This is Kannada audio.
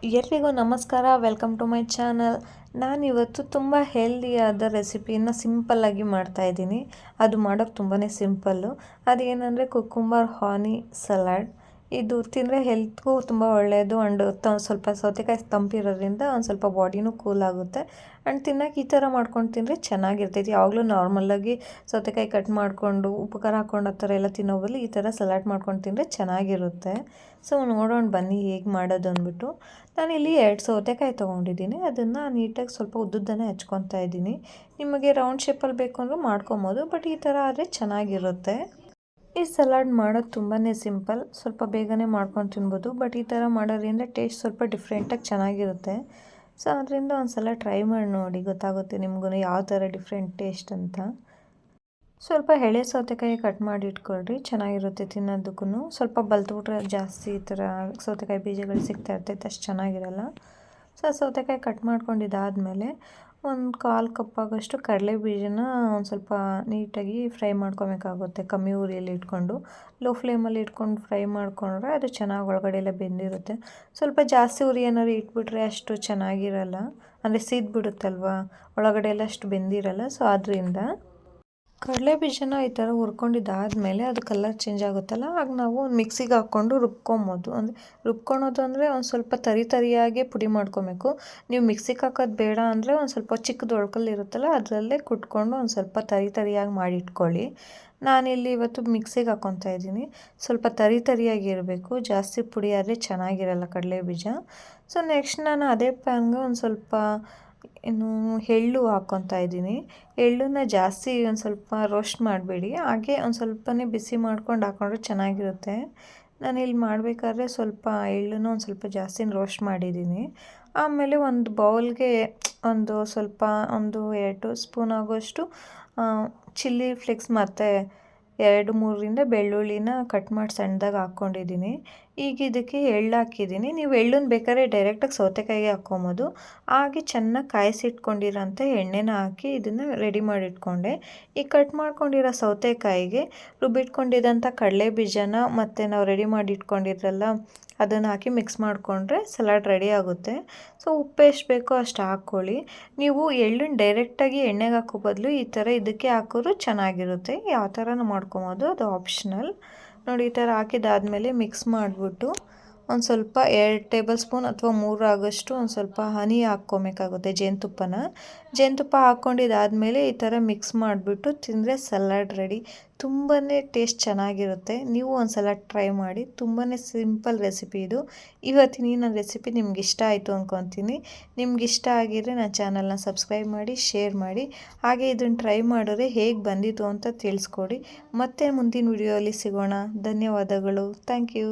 ಎಲ್ರಿಗೂ ನಮಸ್ಕಾರ. Welcome to my channel. ನಾನಿವತ್ತು ತುಂಬ ಹೆಲ್ದಿಯಾದ ರೆಸಿಪಿನ ಸಿಂಪಲ್ಲಾಗಿ ಮಾಡ್ತಾಯಿದ್ದೀನಿ. ಅದು ಮಾಡೋಕ್ಕೆ ತುಂಬಾ ಸಿಂಪಲ್ಲು. ಅದೇನೆಂದರೆ ಕುಕ್ಕುಂಬರ್ ಹಾನಿ ಸಲಾಡ್. ಇದು ತಿಂದರೆ ಹೆಲ್ತ್ಗೂ ತುಂಬ ಒಳ್ಳೆಯದು. ಆ್ಯಂಡ್ ಸ್ವಲ್ಪ ಸೌತೆಕಾಯಿ ತಂಪಿರೋದ್ರಿಂದ ಒಂದು ಸ್ವಲ್ಪ ಬಾಡಿನೂ ಕೂಲ್ ಆಗುತ್ತೆ. ಆ್ಯಂಡ್ ತಿನ್ನೋಕೆ ಈ ಥರ ಮಾಡ್ಕೊಂಡು ತಿಂದರೆ ಚೆನ್ನಾಗಿರ್ತೈತಿ. ಯಾವಾಗಲೂ ನಾರ್ಮಲಾಗಿ ಸೌತೆಕಾಯಿ ಕಟ್ ಮಾಡಿಕೊಂಡು ಉಪ್ಪು ಖಾರ ಹಾಕ್ಕೊಂಡು ಆ ಥರ ಎಲ್ಲ ತಿನ್ನೋ ಬದಲು ಈ ಥರ ಸಲಾಡ್ ಮಾಡ್ಕೊಂಡು ತಿಂದರೆ ಚೆನ್ನಾಗಿರುತ್ತೆ. ಸೊ ನೋಡೋಣ ಬನ್ನಿ ಹೇಗೆ ಮಾಡೋದು ಅಂದ್ಬಿಟ್ಟು. ನಾನಿಲ್ಲಿ 2 ಸೌತೆಕಾಯಿ ತೊಗೊಂಡಿದ್ದೀನಿ. ಅದನ್ನು ನೀಟಾಗಿ ಸ್ವಲ್ಪ ಉದ್ದುದ್ದನೇ ಹಚ್ಕೊತಾ ಇದ್ದೀನಿ. ನಿಮಗೆ ರೌಂಡ್ ಶೇಪಲ್ಲಿ ಬೇಕು ಅಂದರೂ ಮಾಡ್ಕೊಬೋದು, ಬಟ್ ಈ ಥರ ಆದರೆ ಚೆನ್ನಾಗಿರುತ್ತೆ. ಈ ಸಲಾಡ್ ಮಾಡೋದು ತುಂಬಾ ಸಿಂಪಲ್. ಸ್ವಲ್ಪ ಬೇಗನೆ ಮಾಡ್ಕೊಂಡು ತಿನ್ಬೋದು, ಬಟ್ ಈ ಥರ ಮಾಡೋದ್ರಿಂದ ಟೇಸ್ಟ್ ಸ್ವಲ್ಪ ಡಿಫ್ರೆಂಟಾಗಿ ಚೆನ್ನಾಗಿರುತ್ತೆ. ಸೊ ಅದರಿಂದ ಒಂದು ಸಲ ಟ್ರೈ ಮಾಡಿ ನೋಡಿ, ಗೊತ್ತಾಗುತ್ತೆ ನಿಮಗೂ ಯಾವ ಥರ ಡಿಫ್ರೆಂಟ್ ಟೇಸ್ಟ್ ಅಂತ. ಸ್ವಲ್ಪ ಎಳೆ ಸೌತೆಕಾಯಿ ಕಟ್ ಮಾಡಿ ಇಟ್ಕೊಳ್ರಿ, ಚೆನ್ನಾಗಿರುತ್ತೆ ತಿನ್ನೋದಕ್ಕೂ. ಸ್ವಲ್ಪ ಬಲ್ತ್ಬಿಟ್ರೆ ಜಾಸ್ತಿ ಈ ಥರ ಸೌತೆಕಾಯಿ ಬೀಜಗಳು ಸಿಗ್ತಾ ಇರ್ತೈತೆ, ಅಷ್ಟು ಚೆನ್ನಾಗಿರಲ್ಲ. ಸೊ ಸೌತೆಕಾಯಿ ಕಟ್ ಮಾಡ್ಕೊಂಡಿದ್ದಾದಮೇಲೆ ಒಂದು 1/4 ಕಪ್ ಆಗೋಷ್ಟು ಕಡಲೆ ಬೀಜನ ಒಂದು ಸ್ವಲ್ಪ ನೀಟಾಗಿ ಫ್ರೈ ಮಾಡ್ಕೊಬೇಕಾಗುತ್ತೆ. ಕಮ್ಮಿ ಉರಿಯಲ್ಲಿ ಇಟ್ಕೊಂಡು ಲೋ ಫ್ಲೇಮಲ್ಲಿ ಇಟ್ಕೊಂಡು ಫ್ರೈ ಮಾಡಿಕೊಂಡ್ರೆ ಅದು ಚೆನ್ನಾಗಿ ಒಳಗಡೆ ಎಲ್ಲ ಬೆಂದಿರುತ್ತೆ. ಸ್ವಲ್ಪ ಜಾಸ್ತಿ ಉರಿ ಏನಾದ್ರು ಇಟ್ಬಿಟ್ರೆ ಅಷ್ಟು ಚೆನ್ನಾಗಿರಲ್ಲ, ಅಂದರೆ ಸೀದ್ಬಿಡುತ್ತಲ್ವ, ಒಳಗಡೆ ಎಲ್ಲ ಅಷ್ಟು ಬೆಂದಿರಲ್ಲ. ಸೊ ಅದರಿಂದ ಕಡಲೆ ಬೀಜನ ಈ ಥರ ಹುರ್ಕೊಂಡಿದ್ದಾದಮೇಲೆ ಅದು ಕಲರ್ ಚೇಂಜ್ ಆಗುತ್ತಲ್ಲ, ಆಗ ನಾವು ಒಂದು ಮಿಕ್ಸಿಗೆ ಹಾಕ್ಕೊಂಡು ರುಬ್ಕೊಬೋದು. ಅಂದರೆ ರುಬ್ಕೊಳೋದು ಅಂದರೆ ಒಂದು ಸ್ವಲ್ಪ ತರಿಯಾಗೆ ಪುಡಿ ಮಾಡ್ಕೊಬೇಕು. ನೀವು ಮಿಕ್ಸಿಗೆ ಹಾಕೋದು ಬೇಡ ಅಂದರೆ ಒಂದು ಸ್ವಲ್ಪ ಚಿಕ್ಕದು ಒಳ್ಕಲ್ಲು ಇರುತ್ತಲ್ಲ, ಅದರಲ್ಲೇ ಕುಟ್ಕೊಂಡು ಒಂದು ಸ್ವಲ್ಪ ತರಿಯಾಗಿ ಮಾಡಿ ಇಟ್ಕೊಳ್ಳಿ. ನಾನಿಲ್ಲಿ ಇವತ್ತು ಮಿಕ್ಸಿಗೆ ಹಾಕ್ಕೊತಾ ಇದ್ದೀನಿ. ಸ್ವಲ್ಪ ತರಿಯಾಗಿರಬೇಕು, ಜಾಸ್ತಿ ಪುಡಿ ಆದರೆ ಚೆನ್ನಾಗಿರಲ್ಲ ಕಡಲೆ ಬೀಜ. ಸೊ ನೆಕ್ಸ್ಟ್ ನಾನು ಅದೇ ಪ್ಯಾನ್ಗೆ ಒಂದು ಸ್ವಲ್ಪ ಎಳ್ಳು ಹಾಕ್ಕೊತಾ ಇದ್ದೀನಿ. ಎಳ್ಳನ್ನ ಜಾಸ್ತಿ ಒಂದು ಸ್ವಲ್ಪ ರೋಸ್ಟ್ ಮಾಡಬೇಡಿ, ಹಾಗೆ ಒಂದು ಸ್ವಲ್ಪನೇ ಬಿಸಿ ಮಾಡ್ಕೊಂಡು ಹಾಕ್ಕೊಂಡ್ರೆ ಚೆನ್ನಾಗಿರುತ್ತೆ. ನಾನಿಲ್ಲಿ ಮಾಡಬೇಕಾದ್ರೆ ಸ್ವಲ್ಪ ಎಳ್ಳನ್ನು ಒಂದು ಸ್ವಲ್ಪ ಜಾಸ್ತಿ ರೋಸ್ಟ್ ಮಾಡಿದ್ದೀನಿ. ಆಮೇಲೆ ಒಂದು ಬೌಲ್ಗೆ ಒಂದು 2 ಸ್ಪೂನ್ ಆಗೋಷ್ಟು ಚಿಲ್ಲಿ ಫ್ಲೇಕ್ಸ್ ಮತ್ತು 2-3 ಬೆಳ್ಳುಳ್ಳಿನ ಕಟ್ ಮಾಡಿ ಸಣ್ಣದಾಗಿ ಹಾಕ್ಕೊಂಡಿದ್ದೀನಿ. ಈಗ ಇದಕ್ಕೆ ಎಳ್ಳು ಹಾಕಿದ್ದೀನಿ. ನೀವು ಎಳ್ಳನ್ನು ಬೇಕಾದ್ರೆ ಡೈರೆಕ್ಟಾಗಿ ಸೌತೆಕಾಯಿಗೆ ಹಾಕ್ಕೊಬೋದು. ಹಾಗೆ ಚೆನ್ನಾಗಿ ಕಾಯಿಸಿಟ್ಕೊಂಡಿರೋಂಥ ಎಣ್ಣೆನ ಹಾಕಿ ಇದನ್ನು ರೆಡಿ ಮಾಡಿಟ್ಕೊಂಡೆ. ಈ ಕಟ್ ಮಾಡ್ಕೊಂಡಿರೋ ಸೌತೆಕಾಯಿಗೆ ರುಬ್ಬಿಟ್ಕೊಂಡಿದ್ದಂಥ ಕಡಲೆ ಬೀಜನ ಮತ್ತು ನಾವು ರೆಡಿ ಮಾಡಿ ಇಟ್ಕೊಂಡಿದ್ರಲ್ಲ ಅದನ್ನು ಹಾಕಿ ಮಿಕ್ಸ್ ಮಾಡಿಕೊಂಡ್ರೆ ಸಲಾಡ್ ರೆಡಿ ಆಗುತ್ತೆ. ಸೊ ಉಪ್ಪು ಎಷ್ಟು ಬೇಕೋ ಅಷ್ಟು ಹಾಕ್ಕೊಳ್ಳಿ. ನೀವು ಎಳ್ಳನ್ನು ಡೈರೆಕ್ಟಾಗಿ ಎಣ್ಣೆಗೆ ಹಾಕೋ ಬದಲು ಈ ಥರ ಇದಕ್ಕೆ ಹಾಕಿದ್ರು ಚೆನ್ನಾಗಿರುತ್ತೆ. ಯಾವ ಥರನೂ ಮಾಡ್ಕೊಬೋದು, ಅದು ಆಪ್ಷನಲ್. ನೋಡಿ ಈ ಥರ ಹಾಕಿದಾದಮೇಲೆ ಮಿಕ್ಸ್ ಮಾಡಿಬಿಟ್ಟು ಒಂದು ಸ್ವಲ್ಪ 2 ಟೇಬಲ್ ಸ್ಪೂನ್ ಅಥವಾ 3 ಆಗೋಷ್ಟು ಒಂದು ಸ್ವಲ್ಪ ಹನಿ ಹಾಕ್ಕೊಬೇಕಾಗುತ್ತೆ, ಜೇನುತುಪ್ಪ ಹಾಕ್ಕೊಂಡಿದ್ದಾದಮೇಲೆ ಈ ಥರ ಮಿಕ್ಸ್ ಮಾಡಿಬಿಟ್ಟು ತಿಂದರೆ ಸಲಾಡ್ ರೆಡಿ. ತುಂಬಾ ಟೇಸ್ಟ್ ಚೆನ್ನಾಗಿರುತ್ತೆ. ನೀವು ಒಂದು ಸಲ ಟ್ರೈ ಮಾಡಿ. ತುಂಬಾ ಸಿಂಪಲ್ ರೆಸಿಪಿ ಇದು. ಇವತ್ತಿನ ನನ್ನ ರೆಸಿಪಿ ನಿಮ್ಗೆ ಇಷ್ಟ ಆಯಿತು ಅಂದ್ಕೊತೀನಿ. ನಿಮ್ಗೆ ಇಷ್ಟ ಆಗಿದ್ರೆ ನನ್ನ ಚಾನಲ್ನ ಸಬ್ಸ್ಕ್ರೈಬ್ ಮಾಡಿ, ಶೇರ್ ಮಾಡಿ. ಹಾಗೆ ಇದನ್ನು ಟ್ರೈ ಮಾಡಿದ್ರೆ ಹೇಗೆ ಬಂದಿತ್ತು ಅಂತ ತಿಳಿಸ್ಕೊಡಿ. ಮತ್ತೆ ಮುಂದಿನ ವಿಡಿಯೋಲಿ ಸಿಗೋಣ. ಧನ್ಯವಾದಗಳು. Thank you.